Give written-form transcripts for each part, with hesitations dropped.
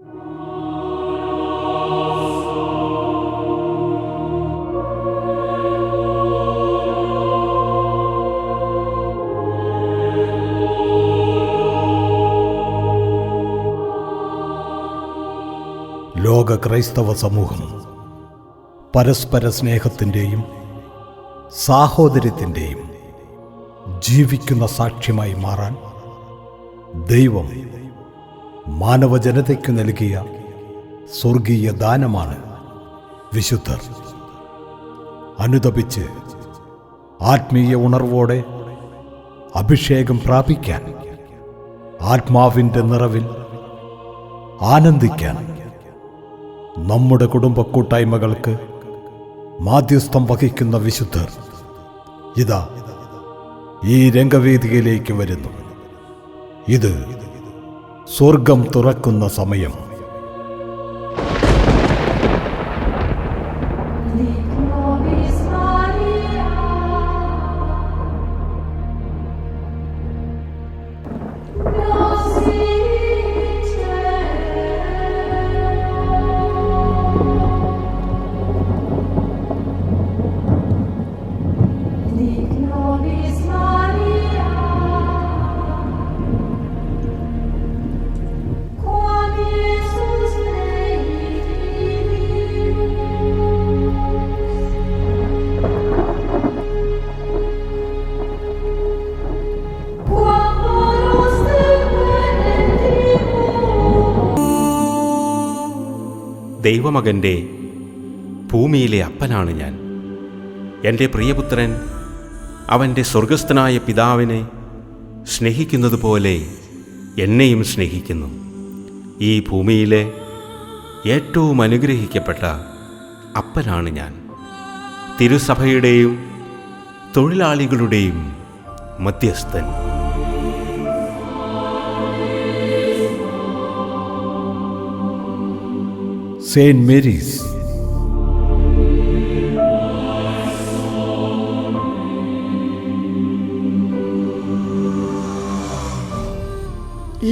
ലോക ക്രൈസ്തവ സമൂഹം പരസ്പര സ്നേഹത്തിൻ്റെയും സാഹോദര്യത്തിൻ്റെയും ജീവിക്കുന്ന സാക്ഷ്യമായി മാറാൻ ദൈവം മാനവജനതയ്ക്കു നൽകിയ സ്വർഗീയ ദാനമാണ് വിശുദ്ധർ. അനുതപിച്ച് ആത്മീയ ഉണർവോടെ അഭിഷേകം പ്രാപിക്കാൻ, ആത്മാവിൻ്റെ നിറവിൽ ആനന്ദിക്കാൻ, നമ്മുടെ കുടുംബ കൂട്ടായ്മകൾക്ക് മാധ്യസ്ഥം വഹിക്കുന്ന വിശുദ്ധർ ഇതാ ഈ രംഗവേദിയിലേക്ക് വരുന്നു. ഇത് സ്വർഗം തുറക്കുന്ന സമയം. ദൈവമകൻ്റെ ഭൂമിയിലെ അപ്പനാണ് ഞാൻ. എൻ്റെ പ്രിയപുത്രൻ അവൻ്റെ സ്വർഗസ്ഥനായ പിതാവിനെ സ്നേഹിക്കുന്നത് പോലെ എന്നെയും സ്നേഹിക്കുന്നു. ഈ ഭൂമിയിലെ ഏറ്റവും അനുഗ്രഹിക്കപ്പെട്ട അപ്പനാണ് ഞാൻ. തിരുസഭയുടെയും തൊഴിലാളികളുടെയും മധ്യസ്ഥൻ. Saint Mary's.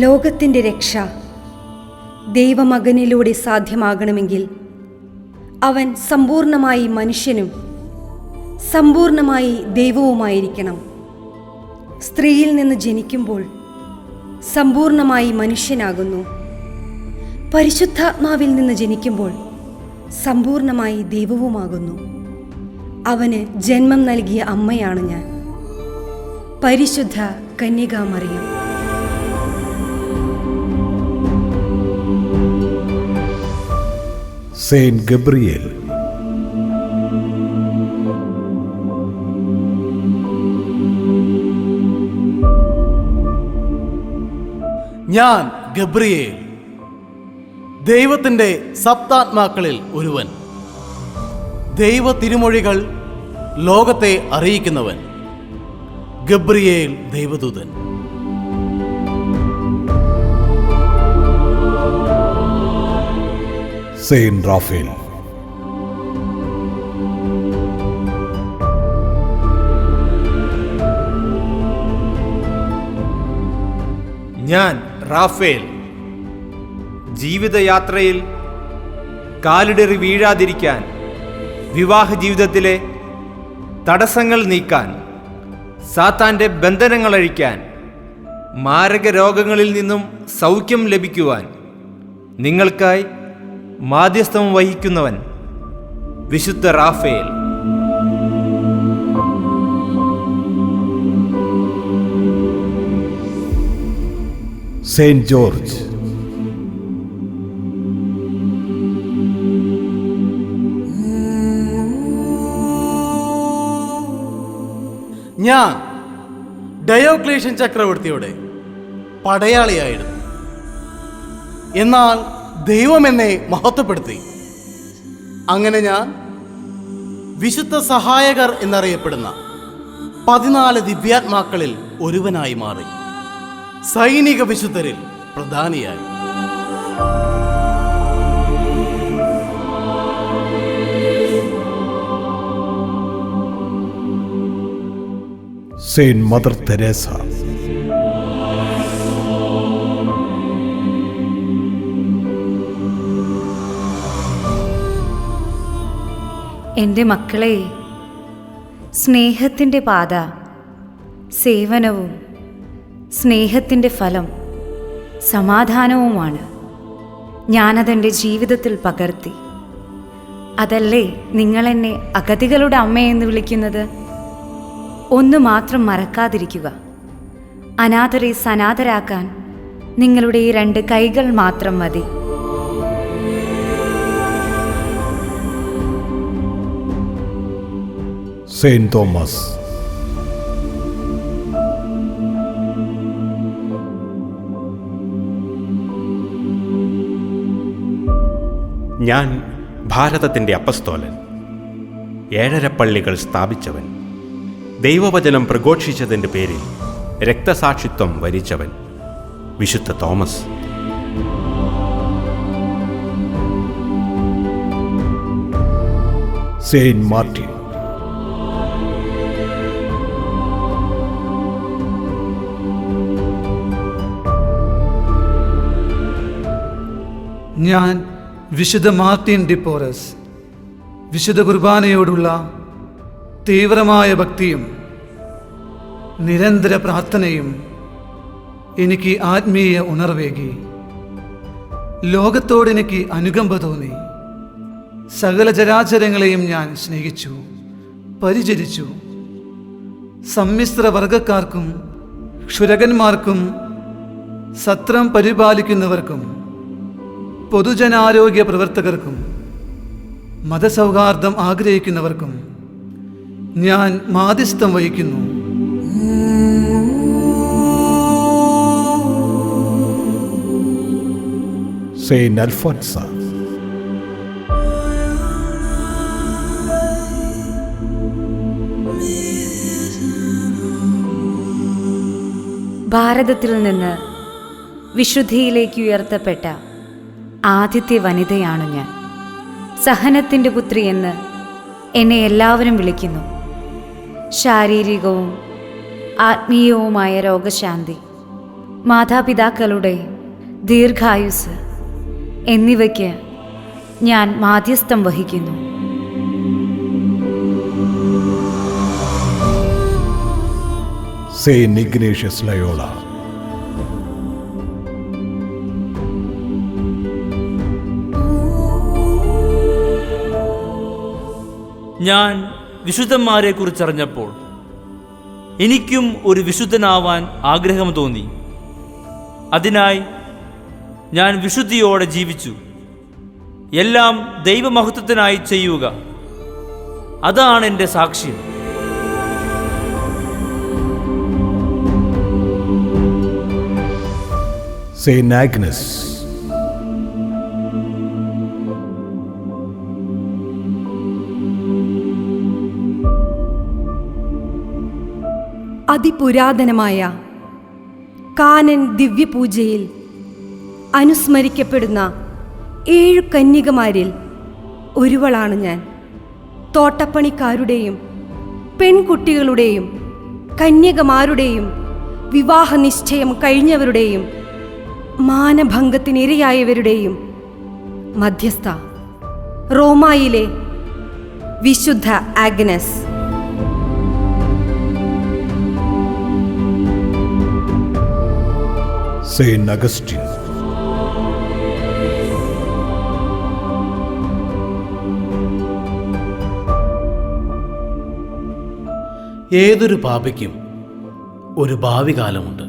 ലോകത്തിൻ്റെ രക്ഷ ദൈവമകനിലൂടെ സാധ്യമാകണമെങ്കിൽ അവൻ സമ്പൂർണമായി മനുഷ്യനും സമ്പൂർണമായി ദൈവവുമായിരിക്കണം. സ്ത്രീയിൽ നിന്ന് ജനിക്കുമ്പോൾ സമ്പൂർണമായി മനുഷ്യനാകുന്നു. പരിശുദ്ധാത്മാവിൽ നിന്ന് ജനിക്കുമ്പോൾ സമ്പൂർണമായി ദൈവവുമാകുന്നു. അവന് ജന്മം നൽകിയ അമ്മയാണ് ഞാൻ, പരിശുദ്ധ കന്യകാമറിയം. Saint Gabriel. ഞാൻ ഗബ്രിയേൽ, ദൈവത്തിൻ്റെ സപ്താത്മാക്കളിൽ ഒരുവൻ, ദൈവ തിരുമൊഴികൾ ലോകത്തെ അറിയിക്കുന്നവൻ, ഗബ്രിയേൽ ദൈവദൂതൻ. Saint Raphael. ഞാൻ റാഫേൽ, ജീവിതയാത്രയിൽ കാലിടറി വീഴാതിരിക്കാൻ, വിവാഹ ജീവിതത്തിലെ തടസ്സങ്ങൾ നീക്കാൻ, സാത്താൻ്റെ ബന്ധനങ്ങൾ അഴിക്കാൻ, മാരക രോഗങ്ങളിൽ നിന്നും സൗഖ്യം ലഭിക്കുവാൻ നിങ്ങൾക്കായി മാധ്യസ്ഥം വഹിക്കുന്നവൻ വിശുദ്ധ റാഫേൽ. Saint George. ഞാൻ ഡയോക്ലേഷ്യൻ ചക്രവർത്തിയുടെ പടയാളിയായിരുന്നു. എന്നാൽ ദൈവം എന്നെ മഹത്വപ്പെടുത്തി. അങ്ങനെ ഞാൻ വിശുദ്ധ സഹായകർ എന്നറിയപ്പെടുന്ന 14 ദിവ്യാത്മാക്കളിൽ ഒരുവനായി മാറി, സൈനിക വിശുദ്ധരിൽ പ്രധാനിയായി. Saint Mother Teresa. എൻ്റെ മക്കളെ, സ്നേഹത്തിൻ്റെ പാത സേവനവും സ്നേഹത്തിൻ്റെ ഫലം സമാധാനവുമാണ്. ഞാനതെൻ്റെ ജീവിതത്തിൽ പകർത്തി. അതല്ലേ നിങ്ങളെന്നെ അഗതികളുടെ അമ്മയെന്ന് വിളിക്കുന്നത്? ഒന്ന് മാത്രം മറക്കാതിരിക്കുക. അനാഥരെ സനാഥരാക്കാൻ നിങ്ങളുടെ ഈ 2 കൈകൾ മാത്രം മതി. Saint Thomas. ഞാൻ ഭാരതത്തിൻ്റെ അപ്പസ്തോലൻ, 7 പള്ളികൾ സ്ഥാപിച്ചവൻ, ദൈവവചനം പ്രഘോഷിച്ചതിൻ്റെ പേരിൽ രക്തസാക്ഷിത്വം വരിച്ചവൻ, വിശുദ്ധ തോമസ്. Saint Martin. ഞാൻ വിശുദ്ധ മാർട്ടിൻ ഡി പോറസ്. വിശുദ്ധ കുർബാനയോടുള്ള തീവ്രമായ ഭക്തിയും നിരന്തര പ്രാർത്ഥനയും എനിക്ക് ആത്മീയ ഉണർവേകി. ലോകത്തോടെനിക്ക് അനുകമ്പ തോന്നി. സകല ചരാചരങ്ങളെയും ഞാൻ സ്നേഹിച്ചു, പരിചരിച്ചു. സമ്മിശ്ര വർഗക്കാർക്കും ക്ഷുരകന്മാർക്കും സത്രം പരിപാലിക്കുന്നവർക്കും പൊതുജനാരോഗ്യ പ്രവർത്തകർക്കും മതസൗഹാർദ്ദം ആഗ്രഹിക്കുന്നവർക്കും ഞാൻ മാധ്യസ്ഥം വഹിക്കുന്നു. സെയിന്റ് അൽഫോൻസ. ഭാരതത്തിൽ നിന്ന് വിശുദ്ധിയിലേക്ക് ഉയർത്തപ്പെട്ട ആദ്യത്തെ വനിതയാണ് ഞാൻ. സഹനത്തിൻ്റെ പുത്രി എന്ന് എന്നെ എല്ലാവരും വിളിക്കുന്നു. ശാരീരികവും ആത്മീയവുമായ രോഗശാന്തി, മാതാപിതാക്കളുടെ ദീർഘായുസ് എന്നിവയ്ക്ക് ഞാൻ മാധ്യസ്ഥം വഹിക്കുന്നു. Saint Ignatius Loyola. ഞാൻ വിശുദ്ധന്മാരെക്കുറിച്ചറിഞ്ഞപ്പോൾ എനിക്കും ഒരു വിശുദ്ധനാവാൻ ആഗ്രഹം തോന്നി. അതിനായി ഞാൻ വിശുദ്ധിയോടെ ജീവിച്ചു. എല്ലാം ദൈവമഹത്വത്തിനായി ചെയ്യുക, അതാണ് എൻ്റെ സാക്ഷ്യം. Saint Agnes. അതിപുരാതനമായ കാനൻ ദിവ്യപൂജയിൽ അനുസ്മരിക്കപ്പെടുന്ന 7 കന്യകമാരിൽ ഒരുവളാണ് ഞാൻ. തോട്ടപ്പണിക്കാരുടെയും പെൺകുട്ടികളുടെയും കന്യകമാരുടെയും വിവാഹ നിശ്ചയം കഴിഞ്ഞവരുടെയും മാനഭംഗത്തിനിരയായവരുടെയും മധ്യസ്ഥ, റോമായിലെ വിശുദ്ധ ആഗ്നസ്. Saint Augustine. ഏതൊരു പാപിക്കും ഒരു ഭാവി കാലമുണ്ട്.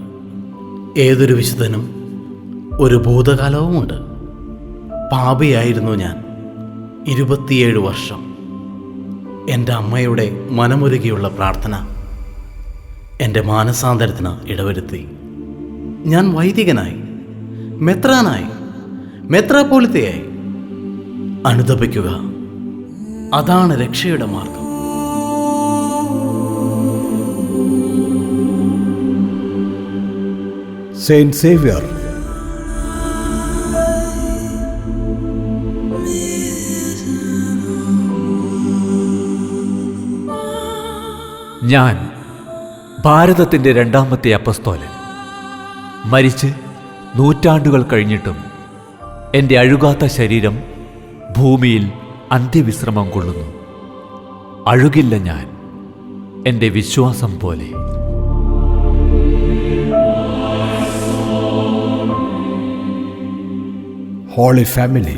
ഏതൊരു വിശുദ്ധനും ഒരു ഭൂതകാലവുമുണ്ട്. പാപിയായിരുന്നു ഞാൻ 27 വർഷം. എൻ്റെ അമ്മയുടെ മനമുരുകിയുള്ള പ്രാർത്ഥന എൻ്റെ മാനസാന്തരത്തിന് ഇടവരുത്തി. ഞാൻ വൈദികനായി, മെത്രാനായി, മെത്രാപ്പോലിത്തയായി. അനുതപിക്കുക, അതാണ് രക്ഷയുടെ മാർഗം. Saint Xavier. ഞാൻ ഭാരതത്തിൻ്റെ 2ാമത്തെ അപ്പസ്തോലൻ. മരിച്ച് നൂറ്റാണ്ടുകൾ കഴിഞ്ഞിട്ടും എൻ്റെ അഴുകാത്ത ശരീരം ഭൂമിയിൽ അന്ത്യവിശ്രമം കൊള്ളുന്നു. അഴുകില്ല ഞാൻ എൻ്റെ വിശ്വാസം പോലെ. Holy Family.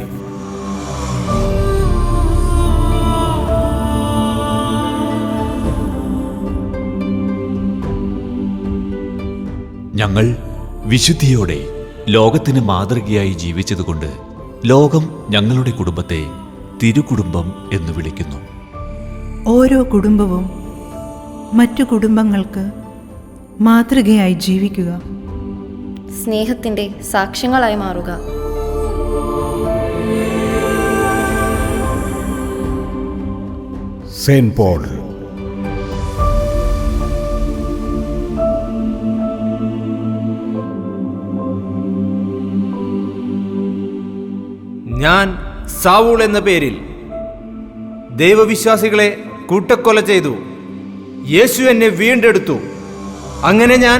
ഞങ്ങൾ വിശുദ്ധിയോടെ ലോകത്തിന് മാതൃകയായി ജീവിച്ചതുകൊണ്ട് ലോകം ഞങ്ങളുടെ കുടുംബത്തെ തിരുകുടുംബം എന്ന് വിളിക്കുന്നു. ഓരോ കുടുംബവും മറ്റു കുടുംബങ്ങൾക്ക് മാതൃകയായി ജീവിക്കുക, സ്നേഹത്തിൻ്റെ സാക്ഷ്യങ്ങളായി മാറുക. Saint Paul. ഞാൻ സാവൂൾ എന്ന പേരിൽ ദൈവവിശ്വാസികളെ കൂട്ടക്കൊല ചെയ്തു. യേശു എന്നെ വീണ്ടെടുത്തു. അങ്ങനെ ഞാൻ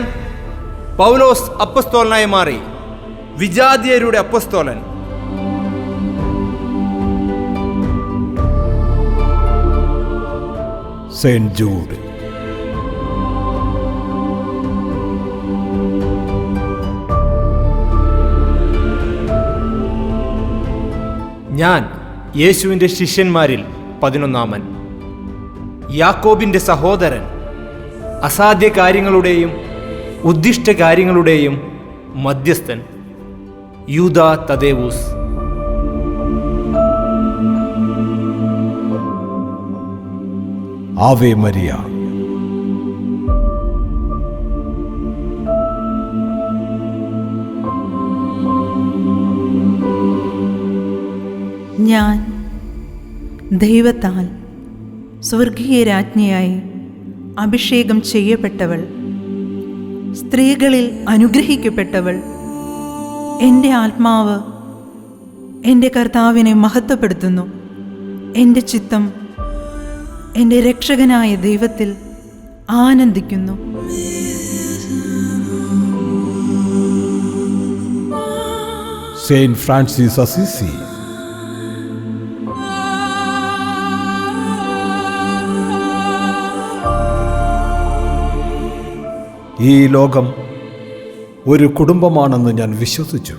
പൗലോസ് അപ്പസ്തോലനായി മാറി, വിജാതീയരുടെ അപ്പസ്തോലൻ. Saint Jude. ഞാൻ യേശുവിൻ്റെ ശിഷ്യന്മാരിൽ 11-ാമൻ, യാക്കോബിൻ്റെ സഹോദരൻ, അസാധ്യ കാര്യങ്ങളുടെയും ഉദ്ദിഷ്ട കാര്യങ്ങളുടെയും മധ്യസ്ഥൻ, യൂദാ തദേവൂസ്. Ave Maria. ഞാൻ ദൈവത്താൽ സ്വർഗീയ രാജ്ഞിയായി അഭിഷേകം ചെയ്യപ്പെട്ടവൾ, സ്ത്രീകളിൽ അനുഗ്രഹിക്കപ്പെട്ടവൾ. എൻ്റെ ആത്മാവ് എൻ്റെ കർത്താവിനെ മഹത്വപ്പെടുത്തുന്നു. എൻ്റെ ചിത്തം എൻ്റെ രക്ഷകനായ ദൈവത്തിൽ ആനന്ദിക്കുന്നു. Saint Francis Assisi. ഈ ലോകം ഒരു കുടുംബമാണെന്ന് ഞാൻ വിശ്വസിച്ചു.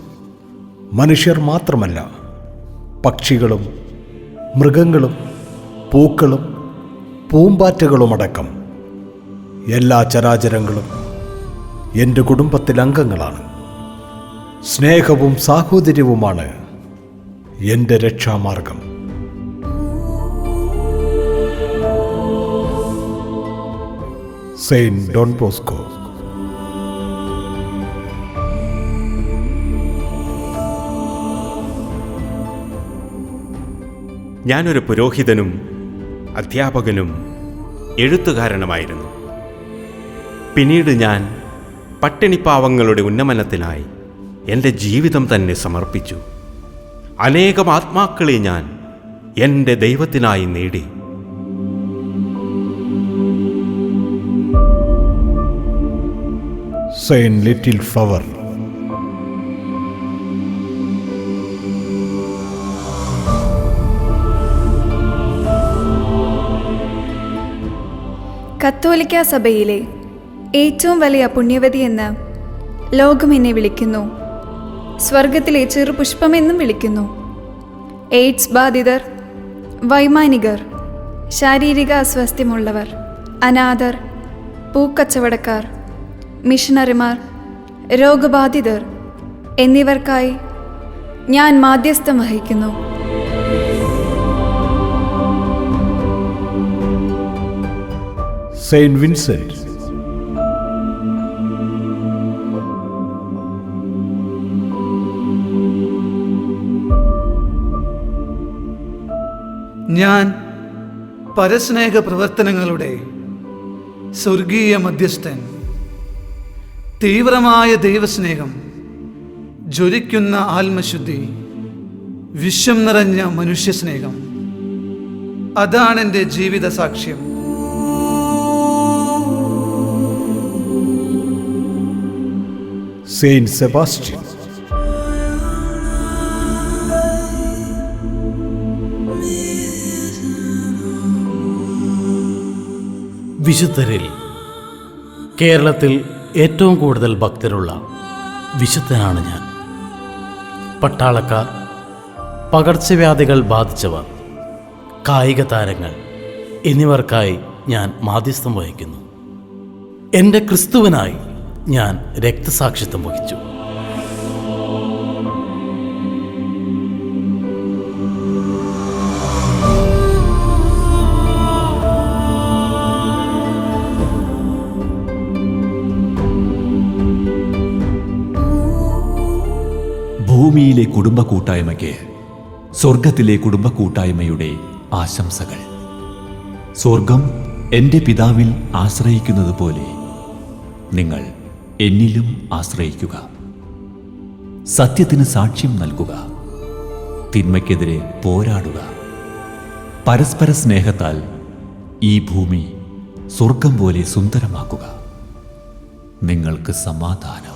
മനുഷ്യർ മാത്രമല്ല, പക്ഷികളും മൃഗങ്ങളും പൂക്കളും പൂമ്പാറ്റകളുമടക്കം എല്ലാ ചരാചരങ്ങളും എൻ്റെ കുടുംബത്തിൽ അംഗങ്ങളാണ്. സ്നേഹവും സാഹോദര്യവുമാണ് എൻ്റെ രക്ഷാമാർഗം. Saint Don Bosco. ഞാനൊരു പുരോഹിതനും അധ്യാപകനും എഴുത്തുകാരനുമായിരുന്നു. പിന്നീട് ഞാൻ പട്ടിണിപ്പാവങ്ങളുടെ ഉന്നമനത്തിനായി എൻ്റെ ജീവിതം തന്നെ സമർപ്പിച്ചു. അനേകം ആത്മാക്കളെ ഞാൻ എൻ്റെ ദൈവത്തിനായി നേടി. Saint little flower. കത്തോലിക്ക സഭയിലെ ഏറ്റവും വലിയ പുണ്യവതി എന്ന് ലോകം എന്നെ വിളിക്കുന്നു. സ്വർഗത്തിലെ ചെറുപുഷ്പമെന്നും വിളിക്കുന്നു. എയ്ഡ്സ് ബാധിതർ, വൈമാനികർ, ശാരീരിക അസ്വാസ്ഥ്യമുള്ളവർ, അനാഥർ, പൂക്കച്ചവടക്കാർ, മിഷണറിമാർ, രോഗബാധിതർ എന്നിവർക്കായി ഞാൻ മാധ്യസ്ഥം വഹിക്കുന്നു. Saint Vincent. ഞാൻ പരസ്നേഹ പ്രവർത്തനങ്ങളുടെ സ്വർഗീയ മധ്യസ്ഥൻ. തീവ്രമായ ദൈവസ്നേഹം, ജ്വലിക്കുന്ന ആത്മശുദ്ധി, വിശ്വം നിറഞ്ഞ മനുഷ്യസ്നേഹം, അതാണ് എൻ്റെ ജീവിത സാക്ഷ്യം. Saint Sebastian. വിശുദ്ധരിൽ കേരളത്തിൽ ഏറ്റവും കൂടുതൽ ഭക്തരുള്ള വിശുദ്ധനാണ് ഞാൻ. പട്ടാളക്കാർ, പകർച്ചവ്യാധികൾ ബാധിച്ചവർ, കായിക താരങ്ങൾ എന്നിവർക്കായി ഞാൻ മാധ്യസ്ഥം വഹിക്കുന്നു. എൻ്റെ ക്രിസ്തുവിനായി ഞാൻ രക്തസാക്ഷിത്വം വഹിച്ചു. ഭൂമിയിലെ കുടുംബ കൂട്ടായ്മയ്ക്ക് സ്വർഗത്തിലെ കുടുംബ കൂട്ടായ്മയുടെ ആശംസകൾ. സ്വർഗം എൻ്റെ പിതാവിൽ ആശ്രയിക്കുന്നത് പോലെ നിങ്ങൾ എന്നിലും ആശ്രയിക്കുക. സത്യത്തിന് സാക്ഷ്യം നൽകുക. തിന്മയ്ക്കെതിരെ പോരാടുക. പരസ്പര സ്നേഹത്താൽ ഈ ഭൂമി സ്വർഗം പോലെ സുന്ദരമാക്കുക. നിങ്ങൾക്ക് സമാധാനം.